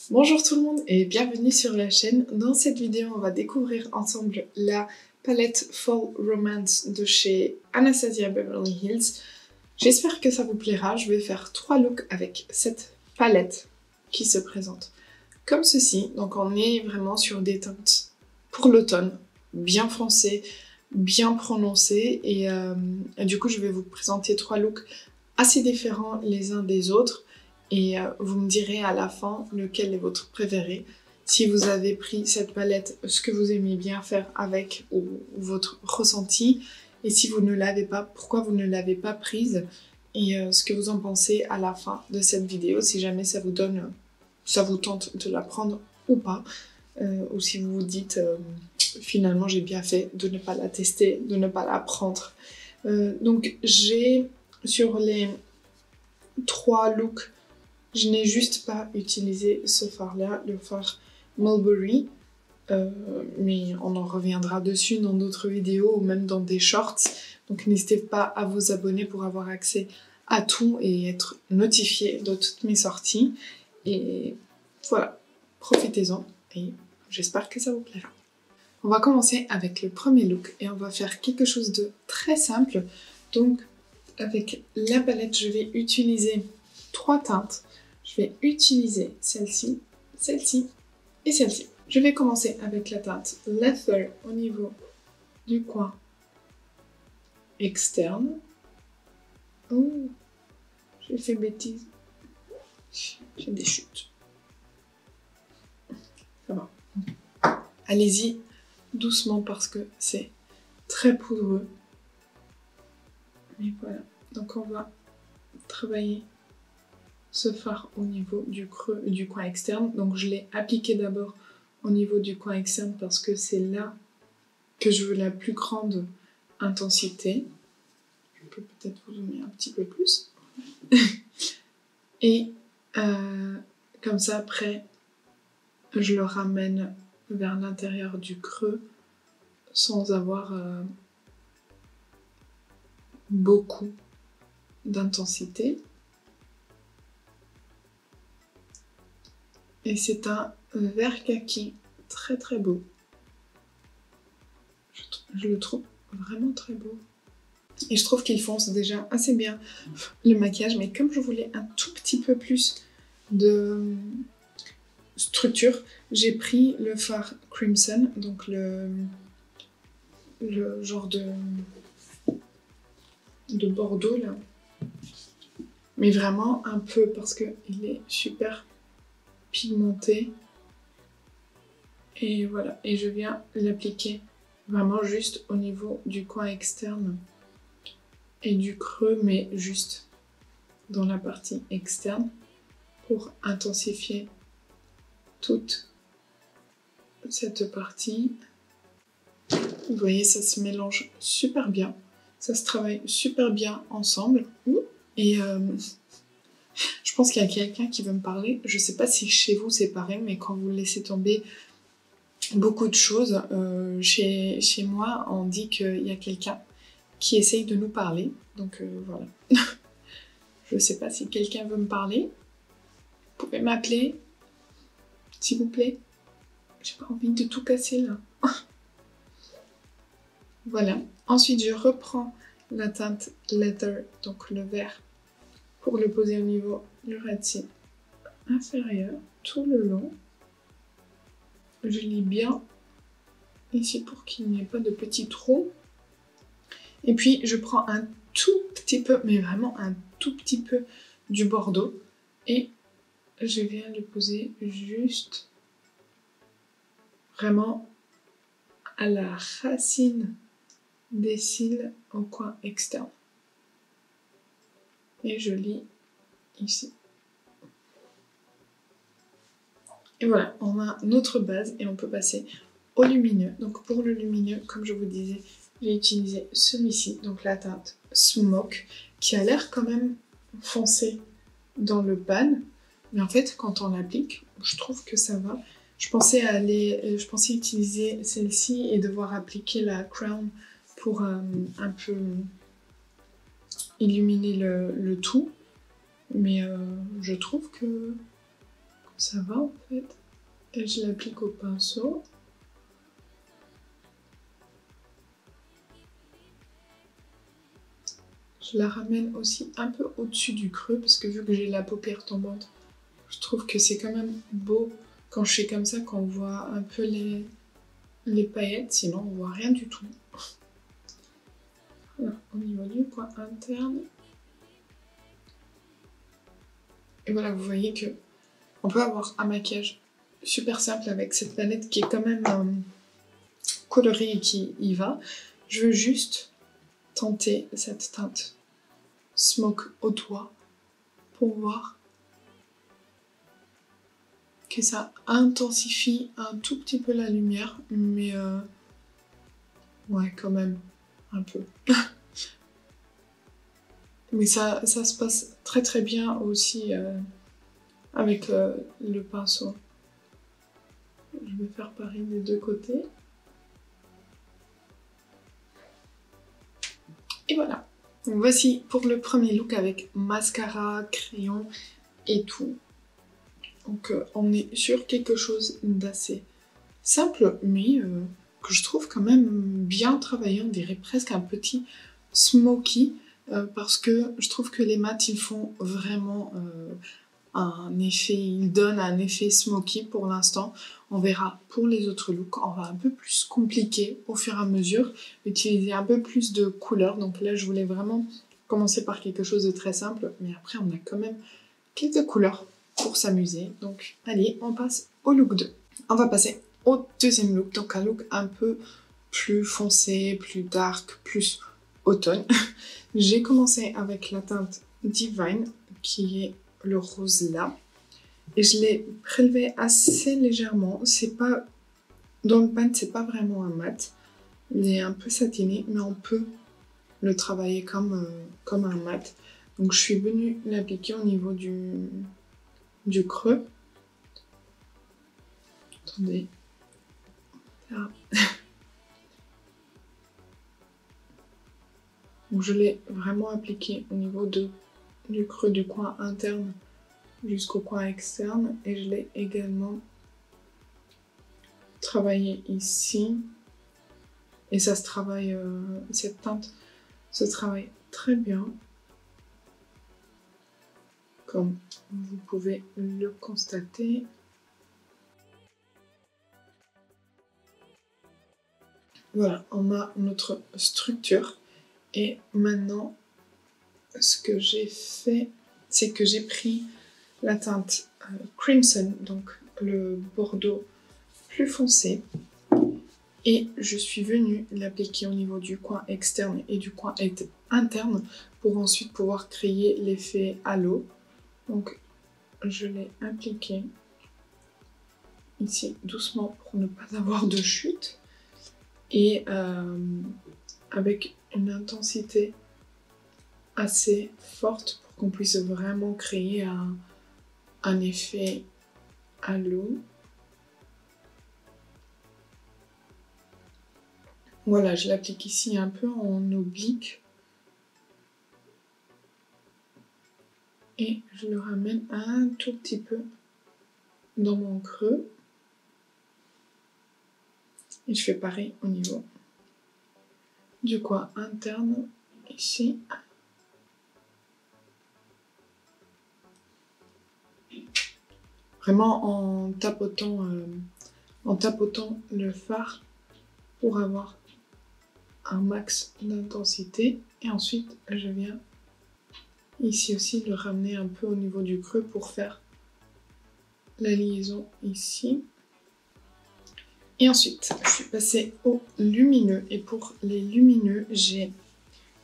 Bonjour tout le monde et bienvenue sur la chaîne. Dans cette vidéo, on va découvrir ensemble la palette Fall Romance de chez Anastasia Beverly Hills. J'espère que ça vous plaira. Je vais faire 3 looks avec cette palette qui se présente comme ceci. Donc on est vraiment sur des teintes pour l'automne, bien foncées, bien prononcées. Et du coup, je vais vous présenter 3 looks assez différents les uns des autres. Et vous me direz à la fin lequel est votre préféré. Si vous avez pris cette palette, ce que vous aimez bien faire avec ou votre ressenti. Et si vous ne l'avez pas, pourquoi vous ne l'avez pas prise. Et ce que vous en pensez à la fin de cette vidéo. Si jamais ça vous donne, ça vous tente de la prendre ou pas. Ou si vous vous dites finalement j'ai bien fait de ne pas la tester, de ne pas la prendre. Donc j'ai sur les 3 looks, je n'ai juste pas utilisé ce fard-là, le fard Mulberry, mais on en reviendra dessus dans d'autres vidéos ou même dans des shorts. Donc n'hésitez pas à vous abonner pour avoir accès à tout et être notifié de toutes mes sorties. Et voilà, profitez-en et j'espère que ça vous plaira. On va commencer avec le premier look et on va faire quelque chose de très simple. Donc avec la palette, je vais utiliser 3 teintes. Je vais utiliser celle-ci, celle-ci et celle-ci. Je vais commencer avec la teinte Leather au niveau du coin externe. Oh, j'ai fait bêtise. J'ai des chutes. Ça va. Allez-y doucement parce que c'est très poudreux. Et voilà. Donc on va travailler ce fard au niveau du creux du coin externe. Donc je l'ai appliqué d'abord au niveau du coin externe parce que c'est là que je veux la plus grande intensité. Je peux peut-être vous donner un petit peu plus. Et comme ça après, je le ramène vers l'intérieur du creux sans avoir beaucoup d'intensité. Et c'est un vert kaki très très beau. Je le trouve vraiment très beau. Et je trouve qu'il fonce déjà assez bien le maquillage. Mais comme je voulais un tout petit peu plus de structure, j'ai pris le fard Crimson. Donc le genre de bordeaux là. Mais vraiment un peu parce qu'il est super pigmenté. Et voilà, et je viens l'appliquer vraiment juste au niveau du coin externe et du creux, mais juste dans la partie externe pour intensifier toute cette partie. Vous voyez, ça se mélange super bien, ça se travaille super bien ensemble. Et je pense qu'il y a quelqu'un qui veut me parler. Je sais pas si chez vous c'est pareil, mais quand vous laissez tomber beaucoup de choses, chez moi on dit qu'il y a quelqu'un qui essaye de nous parler. Donc voilà. Je sais pas si quelqu'un veut me parler. Vous pouvez m'appeler, s'il vous plaît. J'ai pas envie de tout casser là. Voilà. Ensuite, je reprends la teinte Leather, donc le vert, pour le poser au niveau du racine inférieur, tout le long. Je lis bien ici pour qu'il n'y ait pas de petits trous. Et puis, je prends un tout petit peu, mais vraiment un tout petit peu du bordeaux. Et je viens le poser juste vraiment à la racine des cils au coin externe. Et je lis ici. Et voilà, on a notre base et on peut passer au lumineux. Donc pour le lumineux, comme je vous disais, j'ai utilisé celui-ci, donc la teinte Smoke, qui a l'air quand même foncé dans le pan. Mais en fait, quand on l'applique, je trouve que ça va. Je pensais utiliser celle-ci et devoir appliquer la Crown pour un peu illuminer le tout. Mais je trouve que ça va en fait. Et je l'applique au pinceau. Je la ramène aussi un peu au-dessus du creux parce que vu que j'ai la paupière tombante, je trouve que c'est quand même beau quand je fais comme ça, quand on voit un peu les paillettes, sinon on voit rien du tout. Voilà, au niveau du coin interne. Et voilà, vous voyez que on peut avoir un maquillage super simple avec cette palette qui est quand même colorée et qui y va. Je veux juste tenter cette teinte Smoke au doigt pour voir que ça intensifie un tout petit peu la lumière, mais ouais, quand même un peu. Mais ça se passe très très bien aussi avec le pinceau. Je vais faire pareil des deux côtés. Et voilà. Donc voici pour le premier look avec mascara, crayon et tout. Donc on est sur quelque chose d'assez simple, mais que je trouve quand même bien travaillé. On dirait presque un petit smoky, parce que je trouve que les mats, ils font vraiment un effet, ils donnent un effet smoky pour l'instant. On verra pour les autres looks, on va un peu plus compliquer au fur et à mesure, utiliser un peu plus de couleurs. Donc là, je voulais vraiment commencer par quelque chose de très simple, mais après, on a quand même quelques couleurs pour s'amuser. Donc allez, on passe au look 2. On va passer au deuxième look, donc un look un peu plus foncé, plus dark, plus automne. J'ai commencé avec la teinte Divine, qui est le rose là, et je l'ai prélevé assez légèrement. C'est pas dans le pan, c'est pas vraiment un mat, il est un peu satiné, mais on peut le travailler comme un mat. Donc je suis venue l'appliquer au niveau du creux. Attendez. Ah. Donc je l'ai vraiment appliqué au niveau du creux du coin interne jusqu'au coin externe, et je l'ai également travaillé ici. Et ça se travaille, cette teinte se travaille très bien, comme vous pouvez le constater. Voilà, on a notre structure. Et maintenant, ce que j'ai fait, c'est que j'ai pris la teinte Crimson, donc le bordeaux plus foncé, et je suis venue l'appliquer au niveau du coin externe et du coin interne pour ensuite pouvoir créer l'effet halo. Donc je l'ai appliqué ici doucement pour ne pas avoir de chute, et avec une intensité assez forte pour qu'on puisse vraiment créer un effet halo. Voilà, je l'applique ici un peu en oblique. Et je le ramène un tout petit peu dans mon creux. Et je fais pareil au niveau du coin interne, ici. Vraiment en tapotant le fard pour avoir un max d'intensité. Et ensuite, je viens ici aussi le ramener un peu au niveau du creux pour faire la liaison ici. Et ensuite, je suis passée au lumineux. Et pour les lumineux, j'ai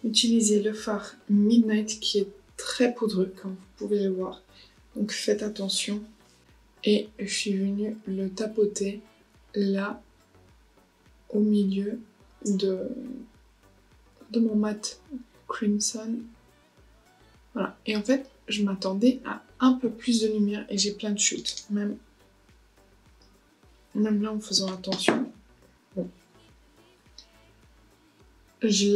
utilisé le fard Midnight qui est très poudreux, comme vous pouvez le voir. Donc faites attention. Et je suis venue le tapoter là, au milieu de mon mat Crimson. Voilà. Et en fait, je m'attendais à un peu plus de lumière et j'ai plein de chutes. Même là en faisant attention. Bon. Je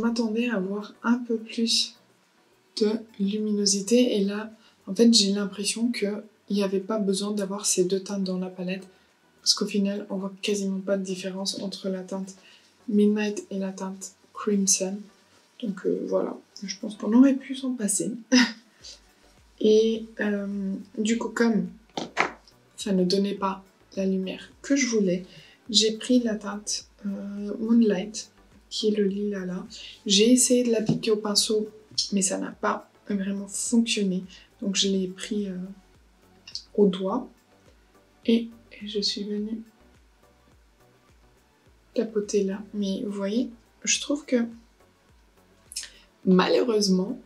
m'attendais à avoir un peu plus de luminosité, et là, en fait, j'ai l'impression que il n'y avait pas besoin d'avoir ces deux teintes dans la palette parce qu'au final, on voit quasiment pas de différence entre la teinte Midnight et la teinte Crimson. Donc voilà, je pense qu'on aurait pu s'en passer. Et du coup, comme ça ne donnait pas la lumière que je voulais, j'ai pris la teinte Moonlight, qui est le lilas là. J'ai essayé de l'appliquer au pinceau, mais ça n'a pas vraiment fonctionné. Donc je l'ai pris au doigt et je suis venue tapoter là. Mais vous voyez, je trouve que malheureusement,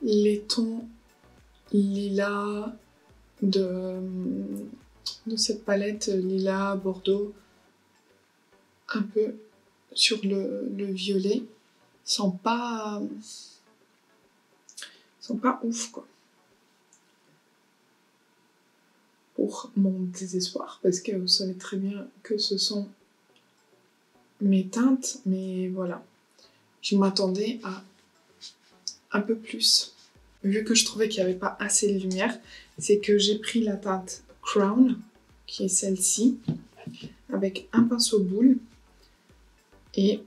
les tons lilas de cette palette, lilas, bordeaux, un peu sur le violet, sont pas ouf quoi. Pour mon désespoir, parce que vous savez très bien que ce sont mes teintes, mais voilà. Je m'attendais à un peu plus. Vu que je trouvais qu'il n'y avait pas assez de lumière, c'est que j'ai pris la teinte Crown, qui est celle-ci, avec un pinceau boule. Et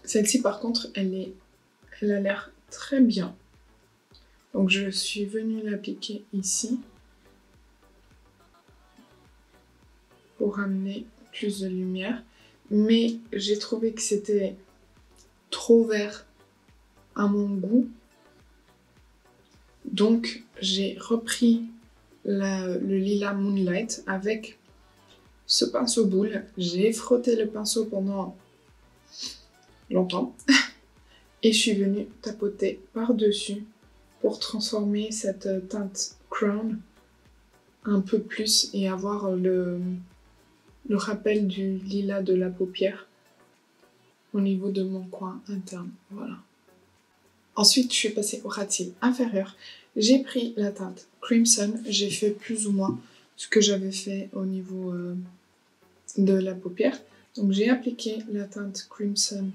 celle-ci, par contre, elle a l'air très bien. Donc je suis venue l'appliquer ici pour amener plus de lumière. Mais j'ai trouvé que c'était trop vert à mon goût. Donc j'ai repris le lilas Moonlight avec ce pinceau boule. J'ai frotté le pinceau pendant longtemps et je suis venue tapoter par-dessus pour transformer cette teinte Crown un peu plus et avoir le rappel du lilas de la paupière au niveau de mon coin interne. Voilà. Ensuite, je suis passée au ras de cils inférieur. J'ai pris la teinte Crimson. J'ai fait plus ou moins ce que j'avais fait au niveau de la paupière. Donc j'ai appliqué la teinte Crimson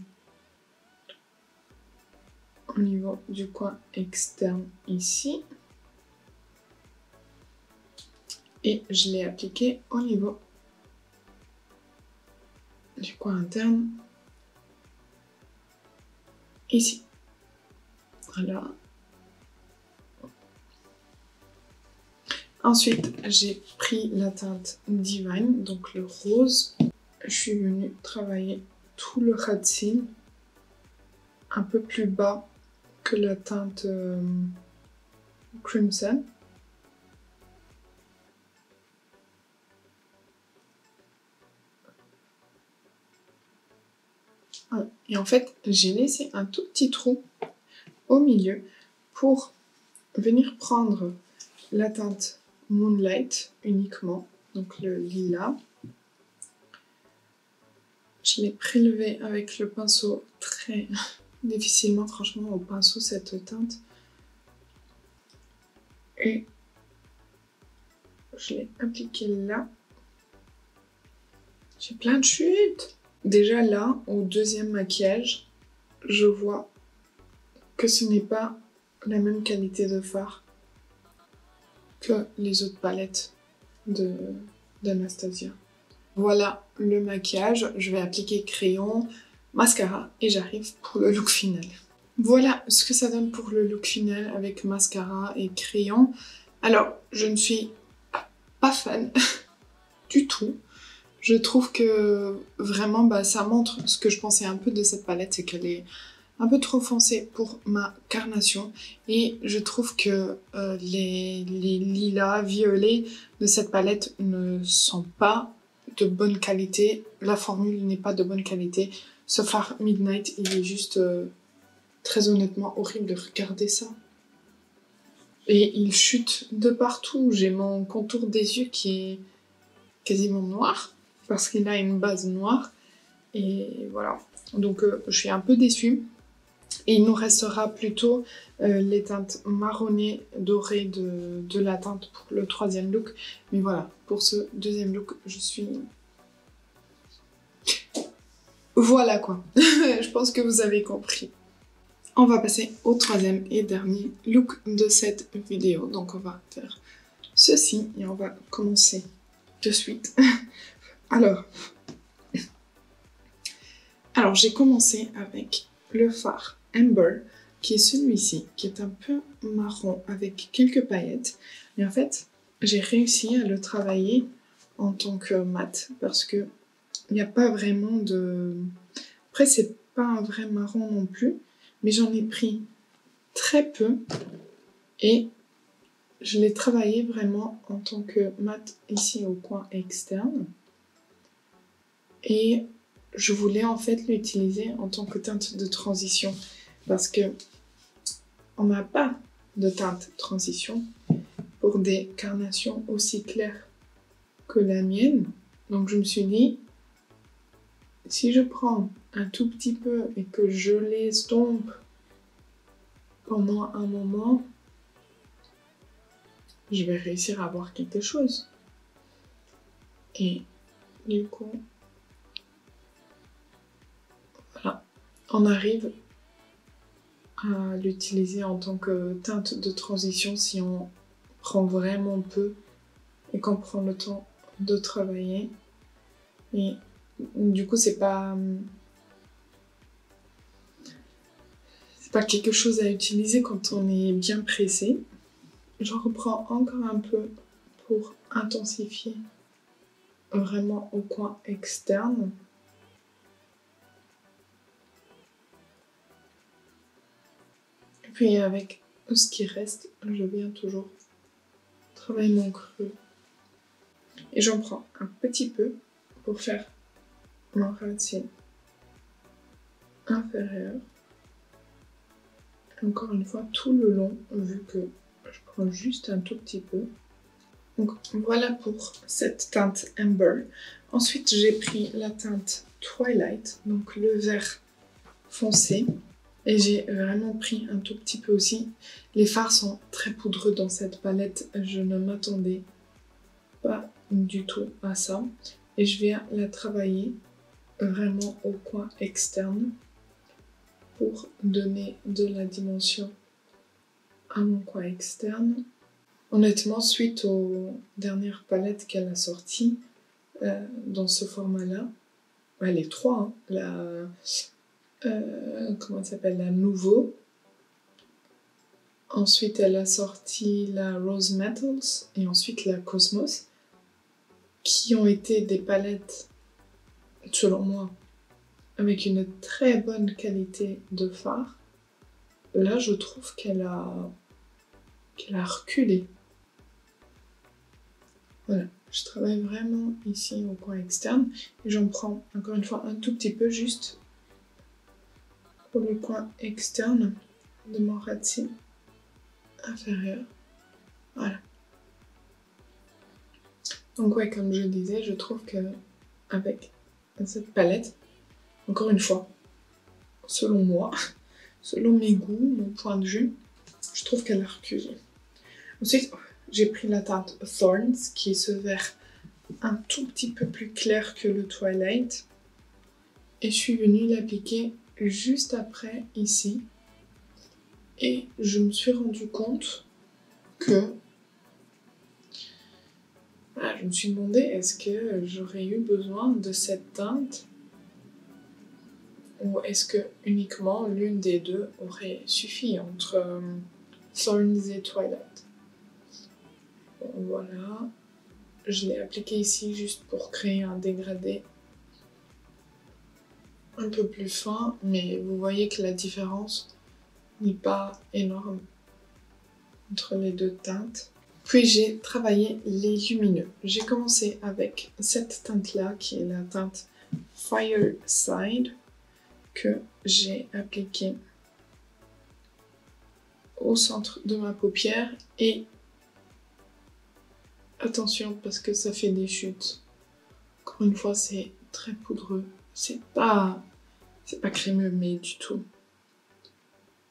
au niveau du coin externe ici. Et je l'ai appliqué au niveau du coin interne ici. Voilà. Ensuite, j'ai pris la teinte Divine, donc le rose. Je suis venue travailler tout le ras de cils un peu plus bas que la teinte Crimson. Et en fait, j'ai laissé un tout petit trou au milieu pour venir prendre la teinte Moonlight uniquement, donc le lilas. Je l'ai prélevé avec le pinceau très difficilement, franchement, au pinceau cette teinte. Et je l'ai appliqué là. J'ai plein de chutes. Déjà là, au deuxième maquillage, je vois que ce n'est pas la même qualité de fard que les autres palettes d'Anastasia. Voilà le maquillage. Je vais appliquer crayon, mascara et j'arrive pour le look final. Voilà ce que ça donne pour le look final avec mascara et crayon. Alors, je ne suis pas fan du tout. Je trouve que vraiment ça montre ce que je pensais un peu de cette palette, c'est qu'elle est un peu trop foncée pour ma carnation et je trouve que les lilas violets de cette palette ne sont pas de bonne qualité. La formule n'est pas de bonne qualité. Ce fard Midnight, il est juste très honnêtement horrible de regarder ça. Et il chute de partout. J'ai mon contour des yeux qui est quasiment noir parce qu'il a une base noire. Et voilà. Donc je suis un peu déçue. Et il nous restera plutôt les teintes marronnées dorées de la teinte pour le troisième look. Mais voilà, pour ce deuxième look, je suis... Voilà quoi. Je pense que vous avez compris. On va passer au troisième et dernier look de cette vidéo. Donc on va faire ceci et on va commencer de suite. Alors j'ai commencé avec le fard Amber, qui est celui-ci, qui est un peu marron avec quelques paillettes. Et en fait, j'ai réussi à le travailler en tant que mat parce que il n'y a pas vraiment de... Après, c'est pas un vrai marron non plus, mais j'en ai pris très peu et je l'ai travaillé vraiment en tant que mat ici au coin externe. Et je voulais en fait l'utiliser en tant que teinte de transition parce que on n'a pas de teinte transition pour des carnations aussi claires que la mienne. Donc je me suis dit, si je prends un tout petit peu et que je l'estompe pendant un moment, je vais réussir à avoir quelque chose. Et du coup, voilà, on arrive à l'utiliser en tant que teinte de transition si on prend vraiment peu et qu'on prend le temps de travailler. Et du coup, c'est pas quelque chose à utiliser quand on est bien pressé. J'en reprends encore un peu pour intensifier vraiment au coin externe. Et puis avec ce qui reste, je viens toujours travailler mon creux. Et j'en prends un petit peu pour faire mon racine inférieure. Encore une fois, tout le long, vu que je prends juste un tout petit peu. Donc voilà pour cette teinte Amber. Ensuite, j'ai pris la teinte Twilight, donc le vert foncé. Et j'ai vraiment pris un tout petit peu aussi. Les fards sont très poudreux dans cette palette. Je ne m'attendais pas du tout à ça. Et je viens la travailler vraiment au coin externe pour donner de la dimension à mon coin externe. Honnêtement, suite aux dernières palettes qu'elle a sorties dans ce format-là, les trois, hein, comment elle s'appelle, la Nouveau. Ensuite, elle a sorti la Rose Metals et ensuite la Cosmos, qui ont été des palettes, selon moi, avec une très bonne qualité de fard. Là, je trouve qu'elle a reculé. Voilà, je travaille vraiment ici au coin externe et j'en prends encore une fois un tout petit peu juste pour le coin externe de mon racine inférieur. Voilà. Donc ouais, comme je le disais, je trouve que avec cette palette, encore une fois, selon moi, selon mes goûts, mon point de vue, je trouve qu'elle a reculé. Ensuite, j'ai pris la teinte Thorns, qui est ce vert un tout petit peu plus clair que le Twilight. Et je suis venue l'appliquer juste après, ici. Et je me suis rendu compte que... Voilà, je me suis demandé, est-ce que j'aurais eu besoin de cette teinte? Ou est-ce que uniquement l'une des deux aurait suffi entre Thorns et Twilight? Bon, voilà. Je l'ai appliqué ici juste pour créer un dégradé un peu plus fin, mais vous voyez que la différence n'est pas énorme entre les deux teintes. Puis j'ai travaillé les lumineux. J'ai commencé avec cette teinte-là, qui est la teinte Fireside, que j'ai appliquée au centre de ma paupière. Et attention, parce que ça fait des chutes. Encore une fois, c'est très poudreux. C'est pas crémeux, mais du tout.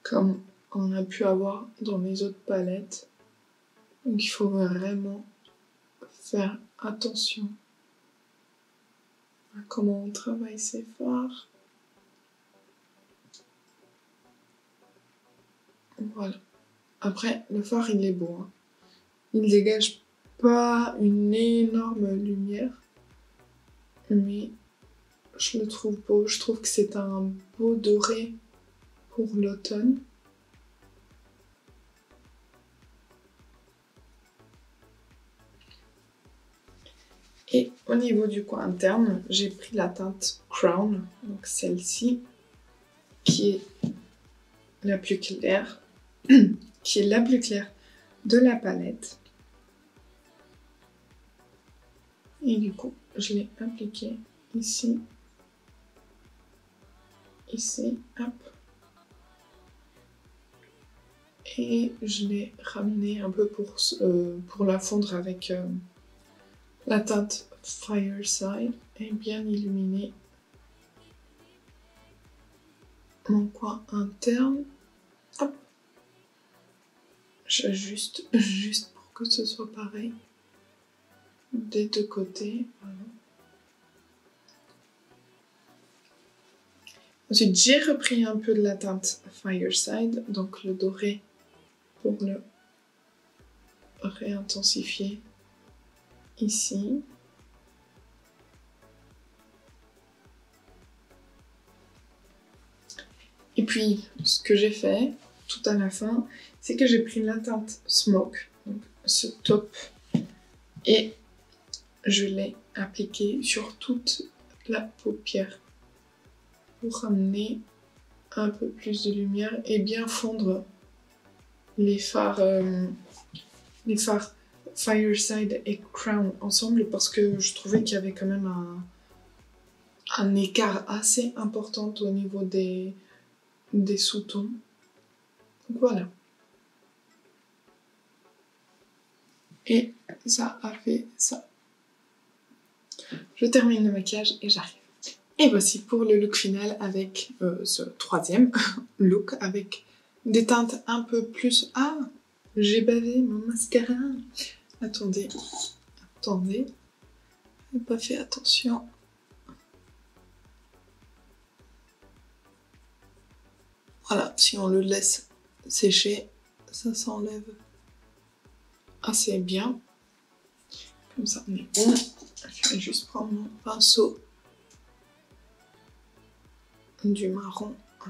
Comme on a pu avoir dans les autres palettes. Donc il faut vraiment faire attention à comment on travaille ses fards. Voilà. Après, le fard, il est beau. Hein. Il dégage pas une énorme lumière, mais je le trouve beau. Je trouve que c'est un beau doré pour l'automne. Et au niveau du coin interne, j'ai pris la teinte Crown, donc celle-ci, qui est la plus claire, de la palette. Et du coup, je l'ai appliquée ici, hop. Et je l'ai ramenée un peu pour la fondre avec la teinte Fireside et bien illuminer mon coin interne. Hop. J'ajuste juste pour que ce soit pareil des deux côtés. Voilà. Ensuite, j'ai repris un peu de la teinte Fireside, donc le doré, pour le réintensifier ici. Et puis, ce que j'ai fait tout à la fin, c'est que j'ai pris la teinte Smoke, donc ce taupe, et je l'ai appliqué sur toute la paupière pour ramener un peu plus de lumière et bien fondre les fards Fireside et Crown ensemble, parce que je trouvais qu'il y avait quand même un écart assez important au niveau des sous-tons. Donc voilà. Et ça a fait ça. Je termine le maquillage et j'arrive. Et voici pour le look final avec ce troisième look avec des teintes un peu plus... Ah, j'ai bavé mon mascara. Attendez, j'ai pas fait attention. Voilà, si on le laisse sécher, ça s'enlève assez bien. Comme ça, on est bon. Je vais juste prendre mon pinceau du marron. Hop.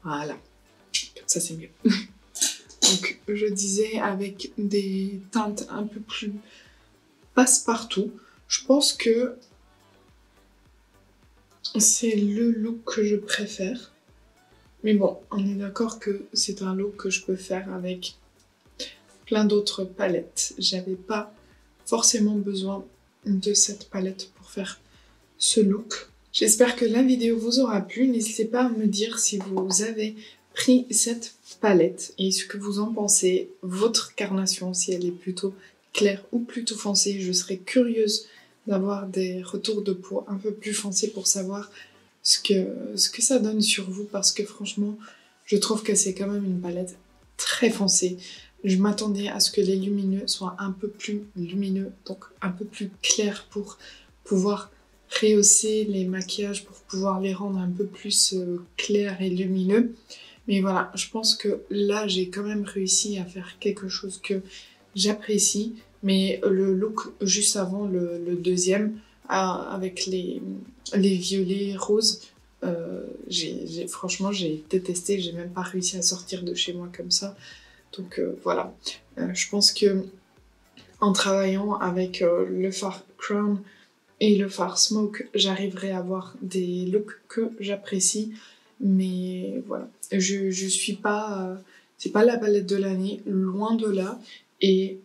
Voilà, comme ça c'est mieux. Donc je disais, avec des teintes un peu plus passe-partout, je pense que c'est le look que je préfère. Mais bon, on est d'accord que c'est un look que je peux faire avec plein d'autres palettes. J'avais pas forcément besoin de cette palette pour faire ce look. J'espère que la vidéo vous aura plu. N'hésitez pas à me dire si vous avez pris cette palette et ce que vous en pensez, votre carnation, si elle est plutôt claire ou plutôt foncée. Je serais curieuse d'avoir des retours de peau un peu plus foncés pour savoir ce que ça donne sur vous, parce que franchement, je trouve que c'est quand même une palette très foncée. Je m'attendais à ce que les lumineux soient un peu plus lumineux, donc un peu plus clairs pour pouvoir rehausser les maquillages, pour pouvoir les rendre un peu plus clairs et lumineux. Mais voilà, je pense que là, j'ai quand même réussi à faire quelque chose que j'apprécie. Mais le look juste avant, le deuxième, avec les violets roses, franchement, j'ai détesté. J'ai même pas réussi à sortir de chez moi comme ça. Donc voilà, je pense que en travaillant avec le fard Crown et le fard Smoke, j'arriverai à avoir des looks que j'apprécie. Mais voilà, je suis pas... c'est pas la palette de l'année, loin de là. Et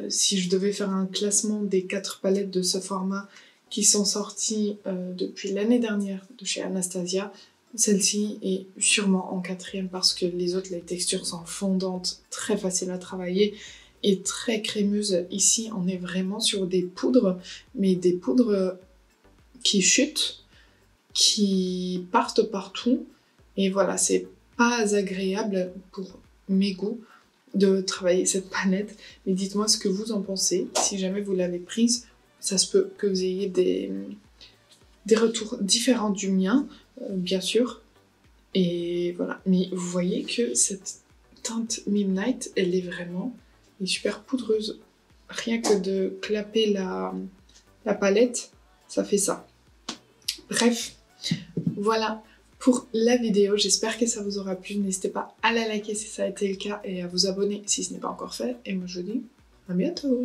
si je devais faire un classement des 4 palettes de ce format qui sont sorties depuis l'année dernière de chez Anastasia, celle-ci est sûrement en 4e, parce que les autres, les textures sont fondantes, très faciles à travailler et très crémeuses. Ici, on est vraiment sur des poudres, mais des poudres qui chutent, qui partent partout. Et voilà, c'est pas agréable pour mes goûts de travailler cette palette. Mais dites-moi ce que vous en pensez. Si jamais vous l'avez prise, ça se peut que vous ayez des retours différents du mien, bien sûr. Et voilà, mais vous voyez que cette teinte Midnight, elle est super poudreuse. rien que de clapper la palette, ça fait ça. Bref, voilà pour la vidéo. J'espère que ça vous aura plu. N'hésitez pas à la liker si ça a été le cas et à vous abonner si ce n'est pas encore fait. Et moi je vous dis à bientôt.